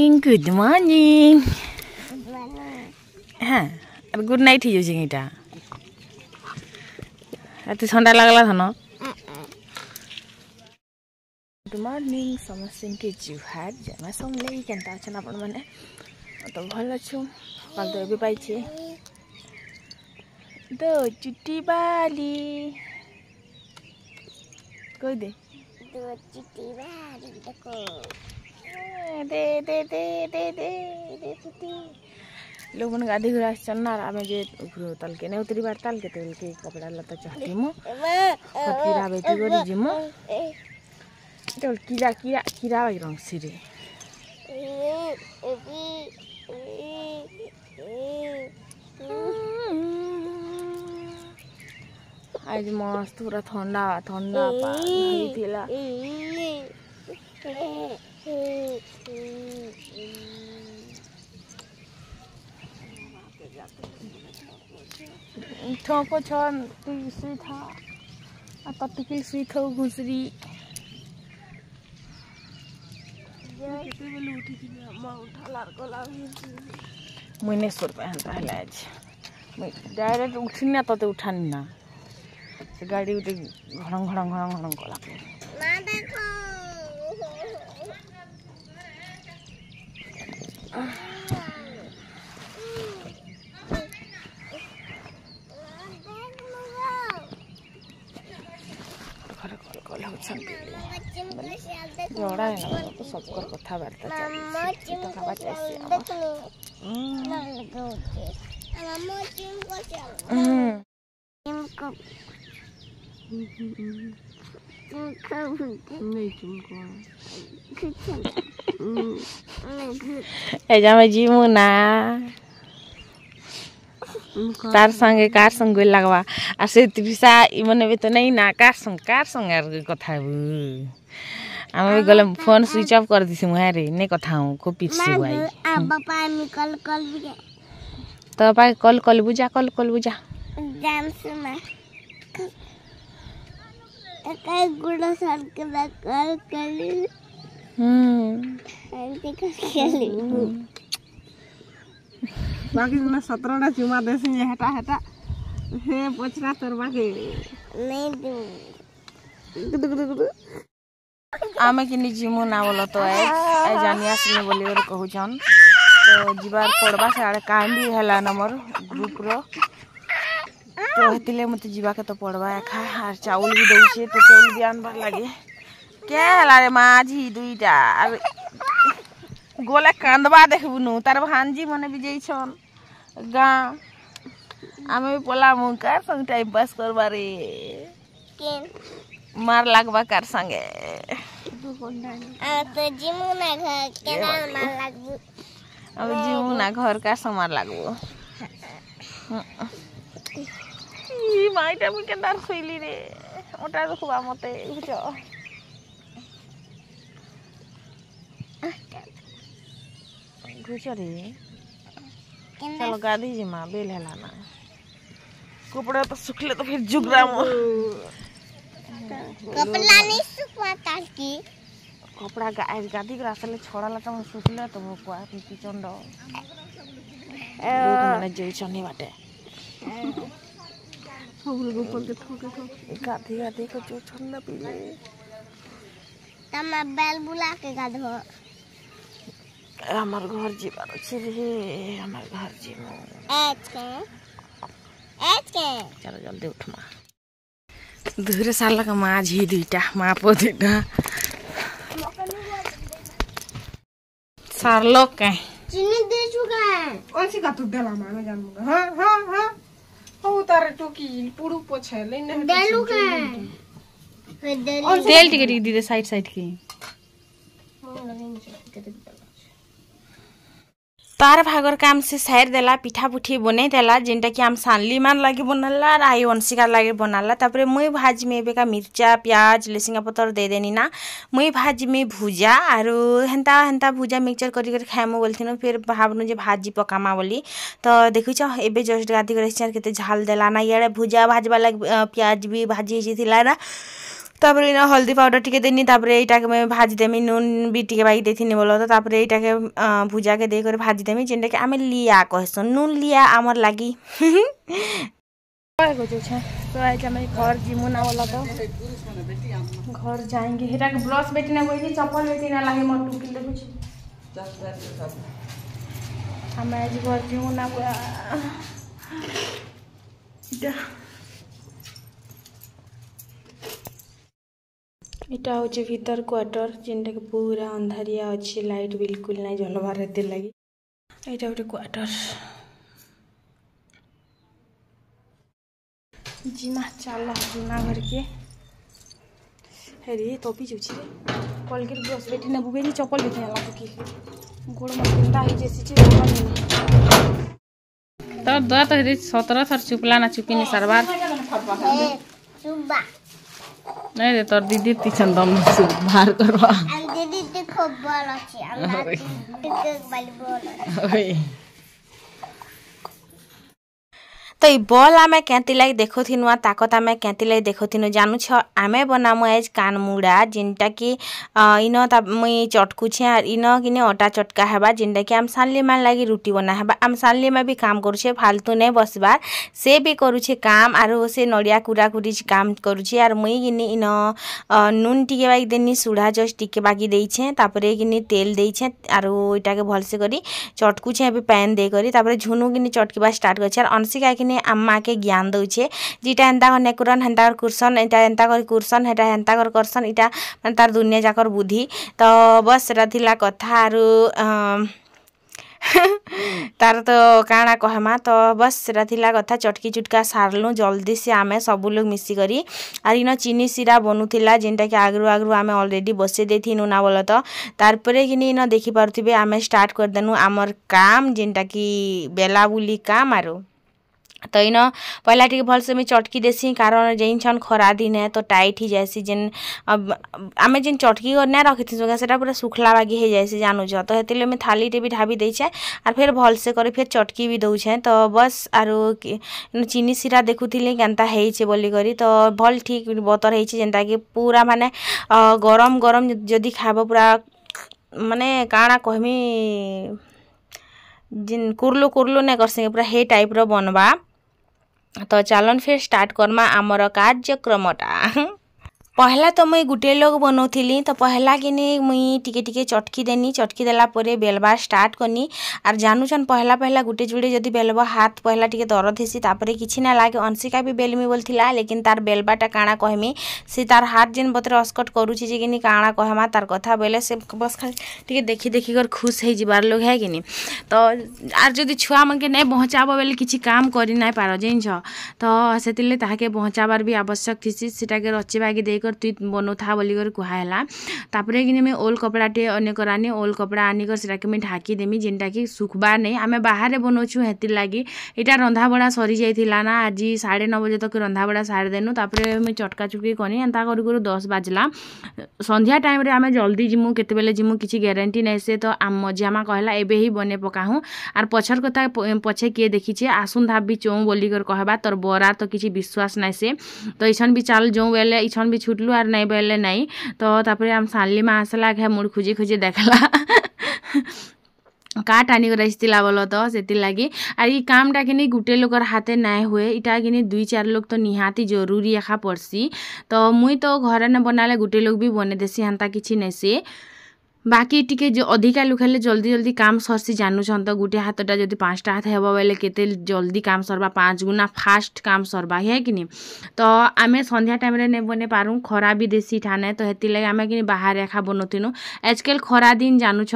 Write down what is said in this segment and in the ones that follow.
Good morning हाँ और good night ही जाऊँ यहाँ रात ठंडा लगला था ना। गुड मॉर्निंग समस्त के जुहार जमा समले केनता अच्छा आपण माने तो भल अच्छु कल तो एबे पाइछे दो चुट्टी बाली कोई दे दो चुट्टी बाली देखो दे दे दे दे दे दे चुट्टी लोग मन गाधी घुरा चन्ना आमे जे तल के ने उतरी बार तल के तेल के कपड़ा लता चाहती मु फकीरा बेटी गोरी जिमु तो कीड़ा कीड़ा कीड़ा वाली रंग सिरे आज मस्त पूरा ठंडा ठंडा पानी थिला ठोको छन तुई था आ ततिकिल सुई थौ घुसरी केते बेले उठी थी मां उठालार कोला मने सोर पे हंता हला आज मैं डायरेक्ट उठिना तते उठानी ना से गाड़ी उठे घड़ंग घड़ंग घड़ंग घड़ंग कोला ना देखो जोड़ा है ना तो सबकर कथा वार्ता चली तो खावा चाहिए जीमू ना तार संगे कार संग लगवा आ से त्रिसा इमने भी तो नहीं ना कार संग यार कथा आमे गले फोन स्विच ऑफ कर दिसी मुहा रे ने कथा हूं को पीछे भाई पापा मी कल भी तो पापा कल बुझा जाम सुना काय गुड़ा साल के कल कली आंटी का खेली बाकी ना 17टा चुमा देसी हटा हटा हे पछरा तोरबा के नहीं दू आमे किनी जिमु ना बोलो तो ए जानिया से बोली और कहू छन तो जीवार पड़बा साडे काम भी हला नंबर ग्रुप रो तो हेतिले मते जीवा के तो पड़बा खा और चावल भी दउछे तो चावल भी आनबार लागे क्या हला रे माझी दुईटा और गोला कांदबा देखबुनु तार भांजी मने भी जई छन गा आमे भी पोला मुका संग टाइम पास करबा रे केन मार लागबा कार संगे तो जिमु ना घर केना मार लागबु अब जिमु ना घर का समार लागबु ई माइटा मु केदार सोइली रे ओटा देखबा मते बुझो रे चलो गादी जी माँ बेल है लाना कपड़ा तो सुखले तो फिर जुगरा मो कपड़ा नहीं सुखवा ताल की कपड़ा गादी के रास्ते ले छोड़ा ला तो सुखले तो वो को पीछे चंडो मैंने जोई चन्नी बाटे सब लोग ऊपर के ठोके गादी को जो ठंडा पी ले तम बेल बुला के गाधो हमार घर जीवार अछि रे हमार घर जीमु एच के चलो जल्दी उठ मा दूरे साला का माँ झी दुईटा माँ पो दुईटा सारलो के चीनी दे चुका है ओसी का तू देला माने जानूंगा हां ओ तारे टोकी पुडू पोछे लेने देलु के तेल टिके दी दे साइड की तार भागर काम से साइर देला पिठा पुठी बने देला जेनटा कि हम सानली मान लागे बनाला राई वंशिका लागे बनाला तापरे मुई भाजी में बेका मिर्चा प्याज लेसिंगा पतर दे देनी ना मुई भाजी में भुजा आरो हेंता भुजा मिक्सचर करी कर खाएमु बोलथिनो फिर भाबनु जे भाजी पकामा बोली तो देखु छ एबे जस्ट गादी करे छ केते झाल देला ना यारे भुजा भाजबा लाग प्याज भी भाजी हिथिला ना तापर इन हल्दी पाउडर टिके देनी तापर एटा के मैं भाजी देमी नून भी टिके बाई देथिनी बोलो तो तापर एटा के भुजा के दे कर भाजी देमी जेंटा के आमे लिया कहसन नून लिया आमर लागी को छ तो आज हम घर जिमु ना बोला तो घर जाएंगे हेटा के ब्रश बेटी ना कोई चप्पल बेटी ना लागे मोर टुकिल दे कुछ हम आज घर जिमु ना बोला इटा होचे भीतर क्वार्टर जेंटा के पूरा अंधारिया अच्छी लाइट बिल्कुल नहीं जलबार रहते लगी एटा गोटे क्वार्टर जिमा चल जिमा घर के हेरी टोपी जुची कलगेट ब्रश बेटी ना बुबेरी चप्पल बेटी ना कि गोड़ में पिंदा ही जैसी चीज तो दो तो हेरी 17 थर चुपला ना चुपिनी सरबार चुबा नहीं रे तोर दीदी तीछन दम बाहर करवा दीदी खूब बोल अछि हमरा टिके बाली बोल ओए तो ये बॉल आमे केंती लाग देखो थिनुआ ताकत आमे केंती लाग देखो थिनु जानू छ आमे बनामु आज कान मुड़ा जिनटा कि इनो ता मुई चटकू छे और इनो किने आटा चटका हेबा जिनटा कि आम सानली मान लागी रोटी बना हेबा आम सानली में भी काम करू छे फालतू नहीं बसबार से भी करू छे काम और से नड़िया कुरा कुरी काम करू छे और मुई किने इनो नून टिके बागी देनी सुढ़ा जस्ट टिके बागी देई छे तापरे किने तेल देई छे और एटा के भल से करी चटकू छे अभी पैन दे करी तापरे झुनु किने चटकीबा स्टार्ट कर छे और अनसिका किने अम्मा के ज्ञान दउछे जीटा एंता करने कुरन हेंता कर कुरसन एटा एंता कर कुरसन हेटा एंता कर करसन इटा माने तार दुनिया जाकर बुद्धि तो बस सेटा थिला कथा आरु तार तो काना कहमा तो बस सेटा थिला कथा चटकी चुटका सारलु जल्दी से आमे सब लोग मिसी करी आर इन चीनी सिरा बनुथिला जेंटा कि आगरु आगरु आमे ऑलरेडी बसे देथिनु ना बोला तो तार परे किनी इन देखि पारुथिबे आमे स्टार्ट कर देनु आमर काम जेंटा कि बेला बुली काम आरो तो इन पहला टी भल से चटकी देसी कारण जेन छन खरा दिन है तो टाइट ही जैसी जेन आमे जेन चटकी करना रखी थी सेटा पूरा सुखला बागी हो जाए जानू छ तो हेतिले में थाली टे भी ढाबी दे छे और फिर भल से करे फिर चटकी भी दउ छे तो बस आरो चीनी सिरा देखुथिले केनता हे छे बोली करी तो भल ठीक बतर हे छे जेनता कि पूरा माने गरम गरम जदी खाबो पूरा माने काना कहमी जिन कुरलु कुरलु ने करसे पूरा हे टाइप रो बनबा तो चलन फिर स्टार्ट करमा आमर कार्यक्रमटा पहला तो मुई गुटे लोग बनौली तो पहला किनी मुई टिके टिके चटकी देनी चटकी देला परे बेलबा स्टार्ट करनी और जानूछन पहला पहला गुटे जुड़े जदि बेलबा हाथ पहला टिके दरद हेसी तापरे किछि ना लागे अंशिका भी बेलमी बोलथिला लेकिन तार बेलबाटा काना कहमी से तार हाथ जेन बतरे अस्कट करूछि जे किनी काना कहमा तार कथा बेले से बस खाली टिके देखि देखि कर खुश हे जिबार लोग है किनी तो आर जदि छुआ मन के नै पहुंचाबो बेले किछि काम करि नै पारो जेन छ तो सेतिले ताहाके पहुंचाबार भी आवश्यक थिसी सेटा के रचिबागी दे तुई बनो था बोली कर कुहायला तापरे कि मैं ओल कपड़ा टे अने करानी ओल कपड़ा आनी कर सेटा के मैं ढाकी देमी जेनटा कि सुखबा नहीं आमे बाहर बनौछु हेतिर लागी इटा रंधा बड़ा सरी जाइथिला ना आज 9:30 बजे तक रंधा बड़ा सार देनु तापरे मैं चटका चुटकी कनी एंता करू करू 10 बाजला संध्या टाइम रे आमे जल्दी जिमु केते बेले जिमु किछि गारंटी नै से तो आम मजामा कहला एबे ही बने पकाहु आर पछर कथा पछे के देखि छे आसुन धाबी चौ बोली कर कहबा तोर बरा तो किछि विश्वास नै से तो इछन भी चाल जो बेले इछन भी छुटलु आर नहीं बेले नहीं तो तापरे आम सानली में आसला घे मुड़ खुजी खुजी देखला काट आनी रहीला बोल तो से लगी और ये कामटा कि गुटे लोकर हाथे नहीं हुए इटा कि 2-4 लोग तो निहाती जरूरी एखा पड़सी तो मुई तो घर ने बनाले गुटे लोग भी बने देसी हेन्ता किछि नहीं से बाकी टिके जो अधिका लोग हेले जल्दी जल्दी काम सरसी जानू छन तो गुटे हाथटा जदि 5टा हाथ हेबा बेले केते जल्दी काम सरबा 5 गुना फास्ट काम सरबा है कि नहीं तो आमे संध्या टाइम रे ने बने पारू खरा भी देसी ठाने तो हेति लगे आमे कि बाहर रेखा बनोतिनु आजकल खरा दिन जानू छ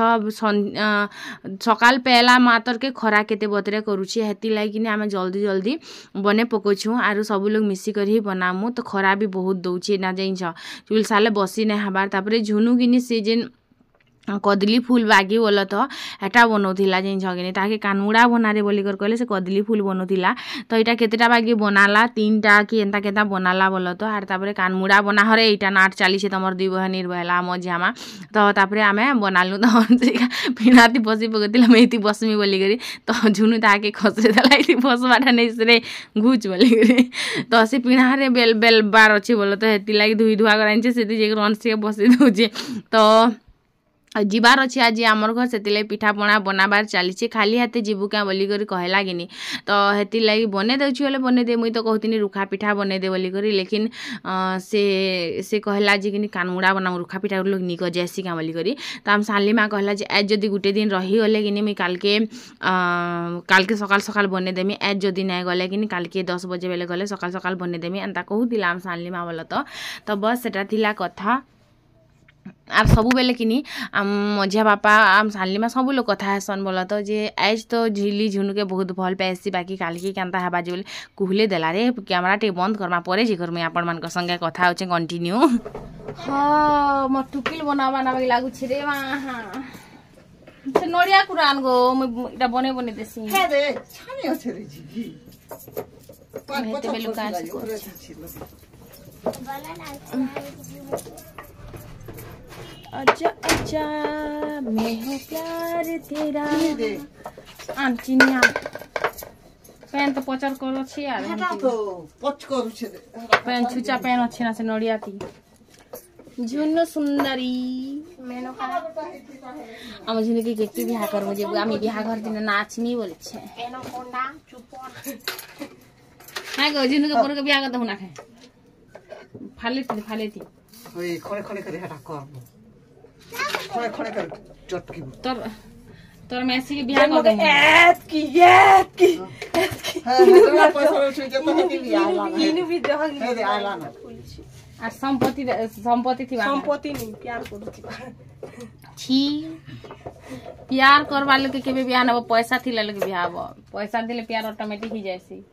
सकाल पहला मातर के खरा केते बतरे करूची हेति लगे कि आमे जल्दी जल्दी बने पकोछु आरु सब लोग मिसी कर ही बनामु तो खरा भी बहुत दउची ना जाइन छ चुल साले बसी ने हबार तापरे झुनु किनी सीजन कदली फूल बागी बोल तो हेटा बनाऊला जिन कि ताकि कानमुड़ा बनारे बोलिकर कहले से कदली फूल बनाऊला तो यहाँ केतेटा बागी बनाला 3टा कि एंता केता बनाला बोल तो आर तापर कानमुड़ा बना हरे यहाँ नाट चली तुम 2 बहनी रहा मझामा तो तापर आम बनालु तो पिणाती बसी पकड़ा मैं बसमी बोलिक तो झुनु ताके खसरे देला ये बसवाटा नहीं से घुच बोलिक तो से पिणारे बेल बेल बार अच्छे बोल तो हेती लगे धुई धुआ कर से रनस बसई दौचे तो जीवार अच्छे आज आमर घर से पिठापणा बनाबार चली खाली हाथे जीवु क्या बोलिक कहला कि तो हेती लगी बने दे बने दे मुई तो कहती रुखा पिठा बने दे बोलिक लेकिन से कहला जे कि कानमुड़ा बनाऊ रुखा पिठा लोग निक जैसी क्या बोलिक तो आम साली माँ कहला जे आज जदि गोटे दिन रहीगले कि मुई काल के सकाल सकाल बने देमी आज जदि नहीं गले कि काल के 10 बजे बेले गले सकाल सकाल बने देमी एंता कहूला आम साली माँ बोल तो बस सेटा थिला कथा आर सबु बेले कि आम मझिया बापा आम सालिमा सब लोग कथा हेसन बोल तो जे आज तो झिली झुनु के बहुत भल पाइसी बाकी काल के केनता हेबा जे कहले देला रे कैमरा टे बंद करमा परे जे मुई आपण मान संगे कथा होचे कंटिन्यू हाँ मो टुकिल बनावा ना लागू छे रे हाँ से नड़िया कुरान गो इटा बने बने देसी हे रे छाने আছে रे जी हेते बेलु का अच्छा अच्छा मैं हूँ प्यार तेरा आंचिनिया पैन तो पचर करो छी यार हेटा तो पच करू छे पैन छुचा पैन अच्छे ना से नड़िया थी झुनु सुंदरी मेनो का हम झुनु के केके बियाह कर मुझे आमी बियाह घर दिन नाचमी बोले छे एनो कोंडा चुपर हां गो झुनु के पर के बियाह कर दहु ना खाए फाले थी ओए खड़े खड़े करे हटा कर खड़े खड़े कर चटकी तोर मैसी के बियाह कर दे ऐत की हां पैसा छुई के तो के बियाह इनु भी जहग दे आला ना आ संपत्ति थी संपत्ति नहीं प्यार करू छी प्यार करवा लोग के केबे बियाह ना पैसा थी ले के बियाह पैसा दिले प्यार ऑटोमेटिक ही जैसी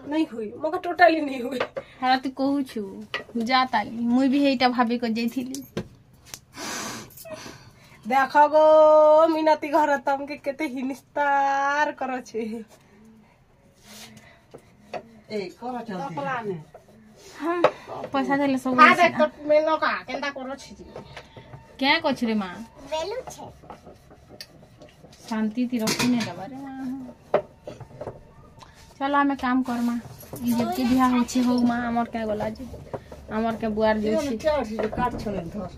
नहीं हुई मगर टोटली नहीं हुई हां तू कहू छु जा ताली मुई भी हेटा भाभी को जैथिली देखो गो मिनती घर तम के केते हिनिस्तार करो छे ए करो चलती हां पैसा देले सब हां देख तो मेनो का केंता करो छी क्या कछ रे मां वेलु छे शांति ती रखने दबारे मां चलो हमें काम कर मां ई जब के बियाह हो छी हो मां हमर के गला जे हमर के बुआर जे छी काट छले धर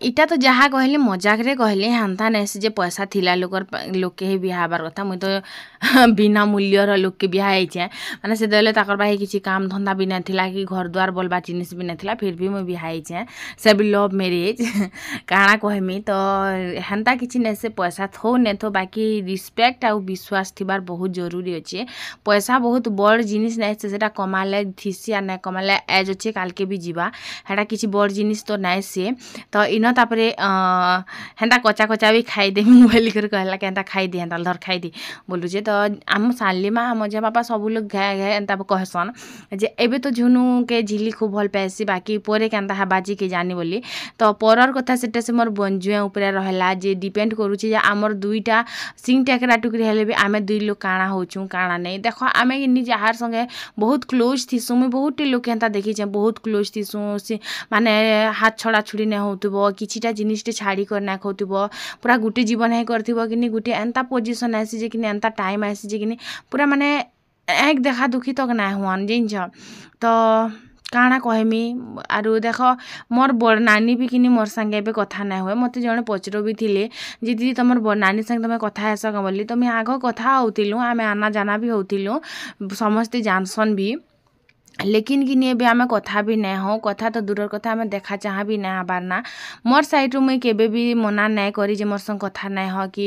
इटा तो जहाँ कहले मजाक रे कहले हांता नहीं से जे पैसा थिला लोग के ही बियाह बार कथा मुई तो बिना मूल्यर लोग के बियाह आइछे माने से देले ताकर बाहे किछि काम धंधा भी नहीं थिला कि घर द्वार बोलबा जिनिस भी नहीं थिला फिर भी मुई बियाह आइछे सब लव मैरिज काना कहमी तो हांता किछि नहीं से पैसा थो ने तो बाकी रिस्पेक्ट आ विश्वास थिबार बहुत जरूरी अछि पैसा बहुत बड़ जिनिस नहीं से सेटा कमाले थिसी आ नहीं कमाले एज अछि काल के भी जीवा हेटा किछि बड़ जिनिस तो नहीं से तो इन तापर हेन्ता कचा कचा भी खाई दे बोल कर कहला के हेन्ता खाई दे हेन्ता धर खाई दे बोलु जे तो आम सालीमा आम जे बापा सब लोग घाए घाए एंता कहसन जे एबे तो झुनु के झिली खूब भल पाइसी बाकी परे केन्ता हाबाजी के जानी बोली तो परर कथा सेटा से मोर बंजुए ऊपर रहला जे डिपेंड करूची जे आमर दुईटा सिंग टेकरा टुकरी हेले भी आमे दुई लोग काना होचू काना नहीं देखो आमे निज आहार संगे बहुत क्लोज थीसु मुई बहुत लोग केन्ता देखी छे बहुत क्लोज थीसु माने हाथ छड़ा छुड़ी नहीं होतबो किछिटा जिनिसटे छाड़ी कर ना खाउतबो पूरा गुटे जीवन है करथिबो कि गुटे एंता पोजिशन आसी जे कि एंता टाइम आसी जे कि पूरा माने एक देखा दुखी तक ना हुआन जिन तो काना कहमी आरु देख मोर बड़ नानी भी कि मोर संगे भी कथा ना हुए मत जड़े पचर भी थे जे दीदी तुम बड़ नानी संगे तुम कथा हेस बोली तो मैं आग कथा होतिलु आमे आना जाना भी होतिलु समस्ते जानसन भी लेकिन कि नहीं आम कथा भी नहीं हो कथा तो दूर कथा आम देखा चाह भी नहीं हबार ना मोर साइड रू मुई केबे भी मना नहीं करी जे मोर संग कथा नहीं हो कि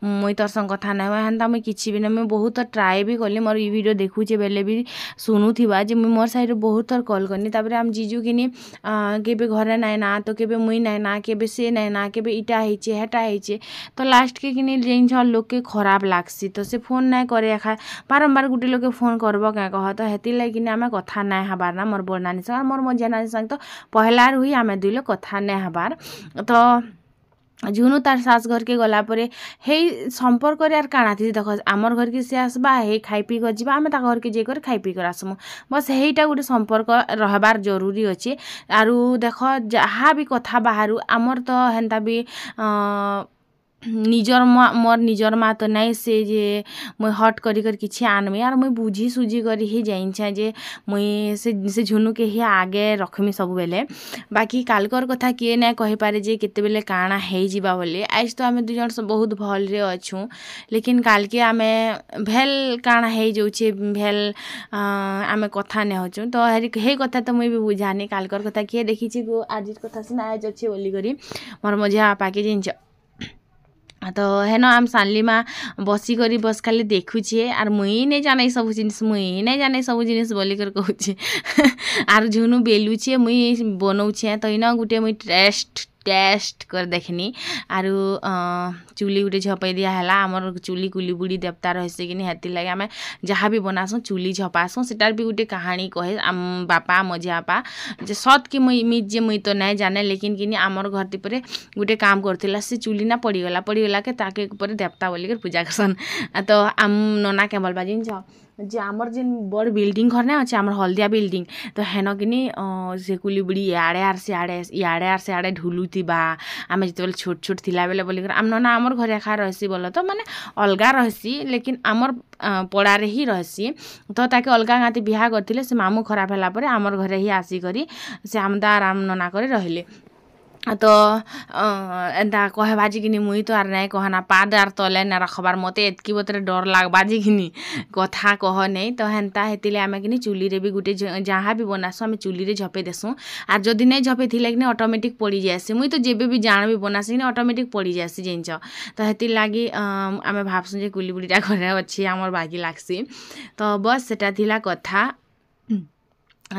मुई तोर संग कथा नहीं हो हेन्ता मुई किछि भी नहीं मुई बहुत ट्राए भी कली मोर ई वीडियो देखुचे बेले भी सुनुथिबा जे मुई मोर साइड रू बहुत थर कॉल करनी तापर आम जीजू किनी केबे घरे नहीं ना तो केबे मुई नहीं ना केबे से नहीं ना केबे इटा हेचे हेटा हेचे तो लास्ट के किनी जेन छ लोग के खराब लागसी तो से फोन नहीं करे एखा बारंबार गुटे लोग के फोन करबो क्या कह तो हेति लागि किनी आम कथा नहीं हबार ना मोर बड़ नानी संग मोर मझिया नानी संग तो पहलार हुई आम दुई लोग कथा नहीं हबार तो झुनू तार सास घर के गला परे हे संपर्क यार काଣା थी देख आमर घर के से आसबा हे खाई पी कर जीवा आमे ता घर के जेकर खाई पी कर आसमु बस हेईटा गोटे संपर्क रहबार जरूरी अच्छे आरु देख जहाँ भी कथा बाहरु आमर तो हेन्ता भी निजर मोर निजर माँ तो नहीं से जे मुई हट करी कर किछि आनमी आर मुई बुझी सुझी करी ही जाइछा जे मुई से झुनू के ही आगे रखमी सब बेले बाकी कालकर कथा किए ना कहि पारे जे केते बेले काना हे जिबा बोले आज तो आमे दु जण सब बहुत भल रे अछु लेकिन काल के आमे भेल काना हे जोचे भेल आमे कथा ने होछु तो हे कथा तो मुई भी बुझानी कालकर कथा किए देखि छि गो आज कथा सुना आज अछि बोली करी मोर मजा पाके जिंच तो हेन आम सानली माँ बसी करी बस खाली देखुछे आर मुई नहीं जाने सब जिनिस मुई नहीं जाने सब जिनिस बोली कर कहूछे आर झुनू बेलुछे मुई बनौछे तो इन गुटे मुई टेस्ट कर देखनी आरु चुली गुटे झपई दिया है आमर चुली कुली बुड़ी देवता रही कि हेती लगे आम जहाँ भी बनासुँ चुली झपासुँ सेटार भी गोटे कहानी कहे आम बापा मझिया बापा जे सत कि मुई तो नहीं जाने लेकिन कि आमर घर टीपरे गोटे काम करथिला से चुली ना पड़ीगला के ताके ऊपर देवता बोलिक पूजा करसन तो आम नना के बोलबा जिन जे आमर जेन बड़ बिल्डिंग घर ना अच्छे आमर हल्दिया बिल्डिंग तो हेन कि से कुली बुड़ी इआड़े आर से आड़े ढुलुथी बा आम जो छोट छोट थिला बेले बोलिक आम नना आमर घर एखा रहसी बोल तो माने अलगा रहसी लेकिन आमर पड़ारे ही रहसी तो ताके अलगा गाँति बिहा करथिले से मामू खराब होला परे आमर घरे ही आसी करी से आमदा आराम नना करे रहिले तो एंता कहे बाजी कि मुई तो आर नहीं कहना पाद आर तले ना रखबार मते एतकी बतरे डर लाग बाजी कि कथा कह नहीं तो हेन्ता हेतिले आमे कि चुली रे भी गुटे जहाँ भी बनासु आमे चुली रे झपे देसु आर जदि नहीं झपे थिले कि ऑटोमेटिक पड़ी जाएसी मुई तो जेबे भी जान भी बनासी कि ऑटोमेटिक पड़ी जाएसी जिनच तो हेति लागी आमे भाबसु जे कुली बुड़ीटा घरे अच्छी आमर बागी लागसी तो बस सेटा थिला कथा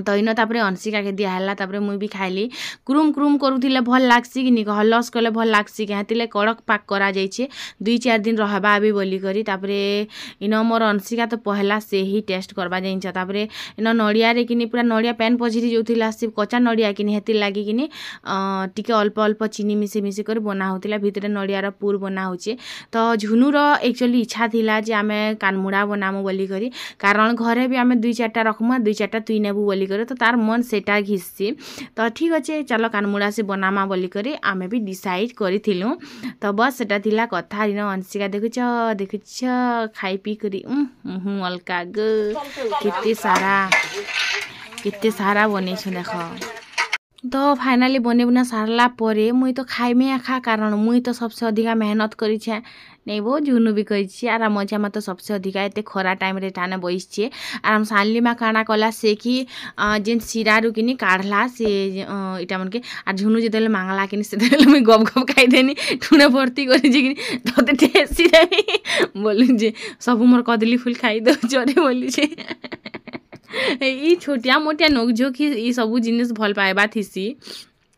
तो इन तापरे अंशिका के दिया तापरे मुई भी खाइली क्रुम क्रुम करूथिले भल लागसी कि निक हलस कले भल लागसी कि हेतिले कड़क पाक करा जाइछे 2-4 दिन रहबा आबी बोली करी तापरे इन मोर अंशिका तो पहला से ही टेस्ट करबा जाइछ तापरे इन नड़िया रे किनी पूरा नड़िया पैन पझिरी जोथिला से कच्चा नड़िया किनी हेति लागी किनी टिके अल्प अल्प चीनी मिसी कर बना होतिला भितरे नड़िया र पूर बना होचे तो झुनू रो एक्चुअली इच्छा थिला जे आमे कानमुड़ा बनामु बोली करी कारण घरे भी आमे 2-4टा रखमु 2-4टा तुई नेबु बोली करे तो तार मन सेटा घिससी तो ठीक अच्छे चलो कानमुड़ा से बनामा बोली करे आमे भी डिसाइड करिथिलु तो बस सेटा थिला कथा दिन अंशिका देखुछ खाई पी करी अलका ग केते सारा बनेछु देख तो फाइनाली बने बुना सारला परे मुई तो खाइमे आखा कारण मुई तो सबसे अधिका मेहनत करी छे नहीं वो झुनू भी कही आर मजा में तो सबसे अधिका एत खरा टाइम रे टाने बसछे आर हम सानली माँ काना कला से कि जेन सिरा रु किनी काढ़ला से इटा मन के आर झुनू जो मांगला कि मुई गप गप खाई देनी ठुने भर्ती करी कि तोते टेस्टी देनी बोलू जे सब मोर कदली फुल खाई दो चरे बोली छे ई छोटिया मोटिया नोकझोक ही सबू जिनिस भल पाइबा थिसी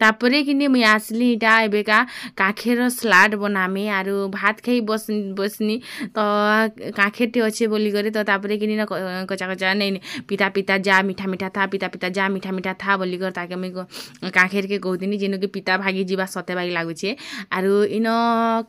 तापरे किनी मुई आसली इटा एबेका काखेर स्लाड बनामी आरु भात खाई बसनी तो काखेरटे अच्छे बोली करे तो तापरे किनी ना कचा कचा नहीं पिता जा मीठा मीठा था पिता जा मीठा मीठा था बोली कर ताके मुई काखेर के कहदिनी जेनु के पिता भागी जीवा सते भागी लागुछे आरु इन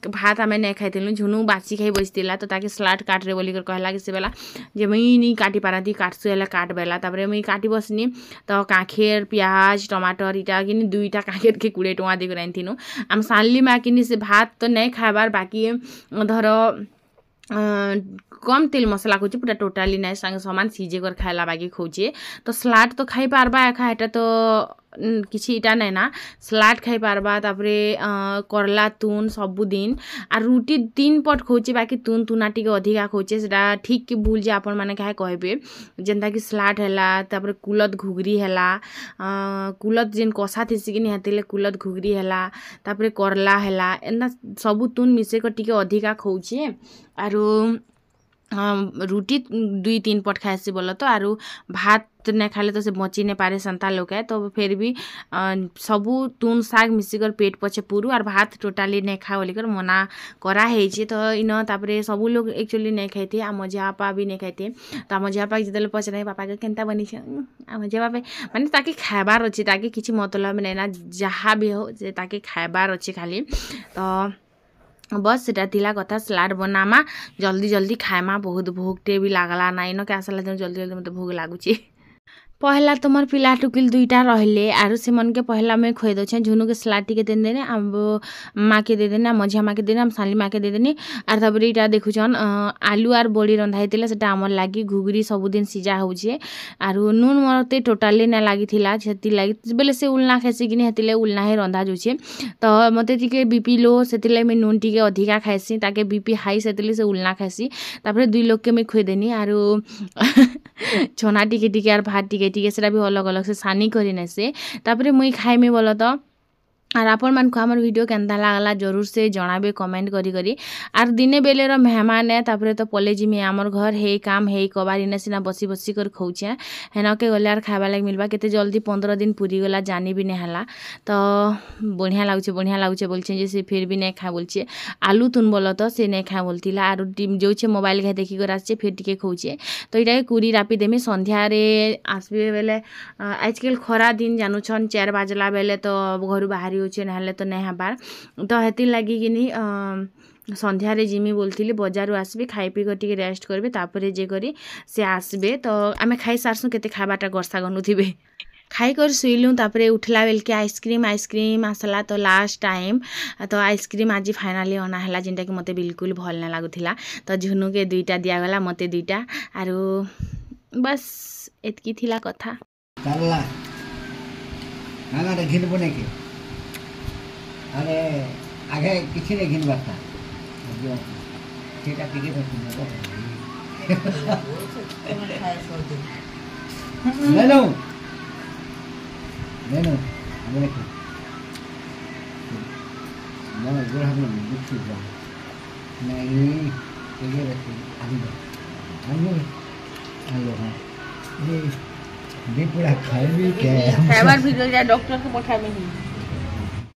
भात आमे नहीं खाइथिलु झुनू बासी खाई बसतिला तो ताके स्लाड काट रे बोली कर कहला कि से बेला जे मुई नी काटी पाराती काटसु एला काट बेला तापरे मुई काटी बसनी तो काखेर प्याज टमाटर इटा किनी दुईटा काखेर के 20 टଙ୍କା देकर आनिथिनु आम सानली माँ किनी से भात तो नहीं खाबार बाकी धर कम तेल मसला खोचे पूरा टोटाली नहीं संगे सामान सीझे कर खाइला बाकी खोचे तो स्लाड तो खाई पारबा एखा एटा तो किसी इटा नहीं ना स्लाड खाई पारबा तापरे करला तुन सबुदिन आर रुटी 3 पट खोचे बाकी तुन तुना टिके अधिका खोचे सेटा ठीक कि भूल जे आपण माने काहे कहबे जेंता कि स्लाड हैला तापरे कुलत घुगरी हैला कुलत जेन कसा थिसी कि हेतिले कुलत घुगरी हैला तापरे करला हैला एना सबु तुन मिसे को टिके अधिका खोचे आरो रुटी 2-3 पट खाएसी बोल तो आरु भात नहीं खाले तो से बची नहीं पारे संता लोग है तो फिर भी सबू तुन शाग मिसिकर पेट पछे पुरु और भात टोटाली नहीं खा बोलिकर मना करा है तो इन तापर सबू लोग एक्चुअली नहीं खाइथे आम जेबापा भी नहीं खाइथे तो आम जेबापा जिते पचारे पापा के केनता बनी आम जेबापा माने ताकि खाइबार अच्छे ताकि किसी मतलब नहीं ना जहाँ भी हो ताकि खाइबार अच्छे खाली तो बस सेटा थिला कथा सलाड बनामा जल्दी जल्दी खाएमा बहुत भोकटे भी लागला ना इन क्या जल्दी जल्दी मत भोग लागुची पहला तो मोर पिला टुकिल 2टा रहले आरु से मन के पहला मैं खोई दो झुनू के सलाद टिके दे देने अब माँ के दे देना मझिया माँ के दे देना साली माँ के दे देनी आर तापर इटा देखुछन आलू आर बड़ी रंधा हेतिला सेटा हमर लागी घुगरी सबुदिन सिजा होउछे आरु नून मरते टोटाली ना लागी थिला सेति लागी बेले से उलना खासी किनी हेतिले उलना हे रंधा जुछे तो मते टिके बीपी लो सेतिले मैं नून टिके अधिका खाइसी ताके बीपी हाई सेतिले से उलना खाइसी तापर 2 लोग के मैं खोई देनी आरु छोना टिके टिके आर भात टिके टिके सेटा भी अलग अलग से सानी करी ने से तापर मुई खाइमे बोल तो और आपण मान को हमर वीडियो केनता लागला जरूर से जणाबे कमेंट करी करी आर दिने बेले रो मेहमान है तापर तो पले जिमी हमर घर हे काम हे कबारी ने सिना बसी बसी कर खौछे हेन के गले आर खाबा लाग मिलबा केते जल्दी 15 दिन पूरी गला जानी भी ने हला तो बढ़िया लागुछे बोलछे जे से फिर भी नहीं खा बोलछे आलू तुन बोल तो से नहीं खा बोलतिला आर जोछे मोबाइल घे देखि कर आछे फिर टिके खौछे तो इटा कुरी रापी देमी संध्या रे आसबे बेले आजकल खरा दिन जानुछन 4 बाजला बेले तो घर बाहरी होचे नहले तो नहीं हबार तो हेति लगी कि संध्यारे जिमी बोलती बजार आसबे खाई पी टे रेस्ट करेंगे तापर जे करी से आसबे तो आम खाई सारसु केते खाबाटा गर्सा गनुथिबे खाई कर शुइलु तापर उठला बेल के आइसक्रीम आसला तो लास्ट टाइम तो आइसक्रीम आज फाइनाली अना है जिनटा कि मते बिल्कुल भल ना लागुथिला तो झुनू के 2टा दियागला मते 2टा आरो बस एतकी थिला कथा ताला नाना रे घिन बने के अरे आगे किसी ने घिन बाता जो ठीक है टिके तो ले लो हमने को ना गोर हम दुखी जा नहीं ये रहती हेलो हां ये पूरा खाए भी क्या है खाइबार वीडियो जा डॉक्टर को पठा में ही